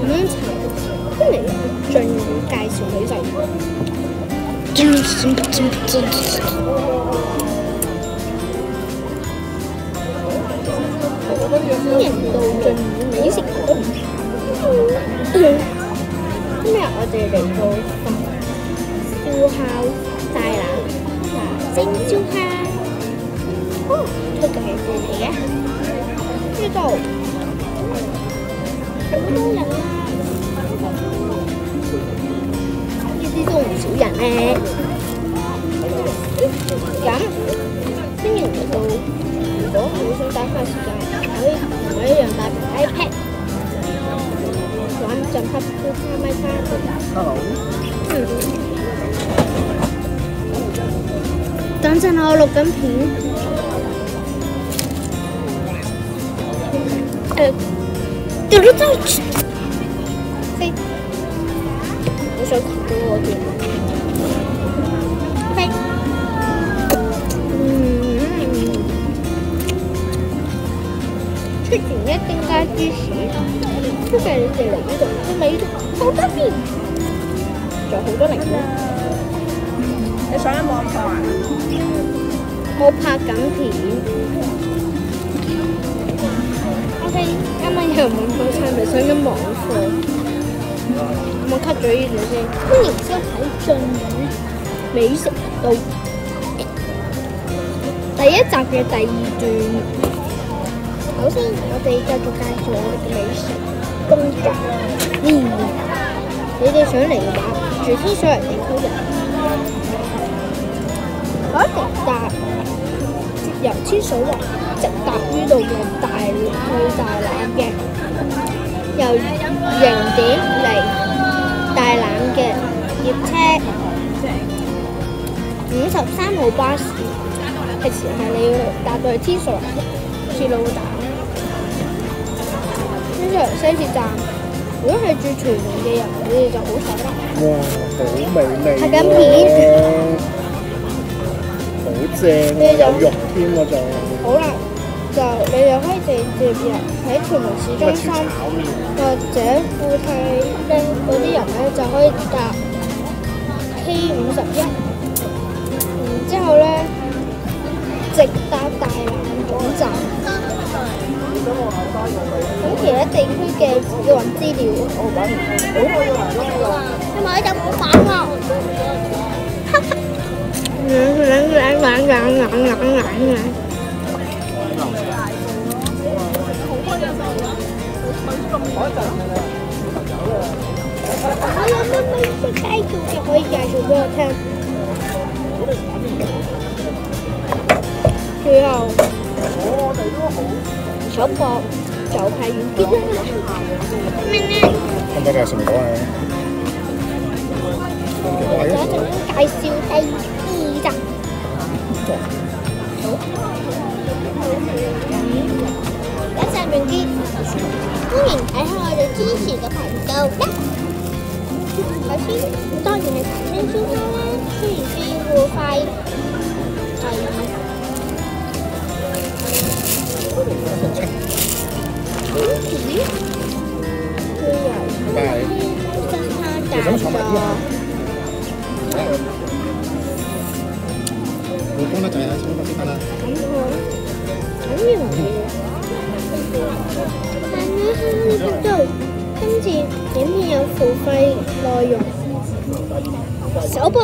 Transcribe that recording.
樣查，跟嚟進介紹佢就。歡迎到晉武美食館。今日我哋嚟到燒烤大欖茶蒸燒烤。哦，呢個係咩嚟嘅？呢度好多人啦，呢啲都唔少人咧。咁歡迎嚟到，如果你想打發時間，可以同我一樣帶部 iPad 玩陣黑烏卡咪花嘅。等陣我錄緊片。掉咗走，飛！我想睇到我點？飛！出完一丁加芝士，多謝你哋嚟呢度，啲美食好得意，仲有好多零食。你上緊網課啊？我拍緊片。啱啱有人問我係咪上緊網課，我 cut 咗呢段先。歡迎收睇晉武美食道第一集嘅第2段。首先，我哋繼續介紹我哋嘅美食東站。你哋想嚟嘅話，住天水圍地區嘅，可以由天水圍直達於到嘅大欖嘅，由0點嚟大欖嘅葉車53號巴士，其實係你要搭到去天水圍鐵路站，天水圍西鐵站。如果係住屯門嘅人，你哋就好爽啦。哇，好美味！拍緊片，好正喎，有肉添喎仲。好啦。就你哋可以直接入喺屯門市中心或者富泰咧嗰啲人咧就可以搭 K51，然之後咧直達大欖總站。咁其他地區嘅自己揾資料，我揾唔到。因為呢就冇反喎。我有乜美食介紹嘅可以介紹俾我聽。最後，手博就係完結啦。咩呢？咁多嘅食唔到啊！我一陣介紹第2集。喺上面啲，歡迎睇下我哋支持嘅頻道啦。首先，當然係排聲燒烤啦，雖然需要付費。老公得滯啊，請我先得啦。咁樣嘅。今次影片有付費內容，首播。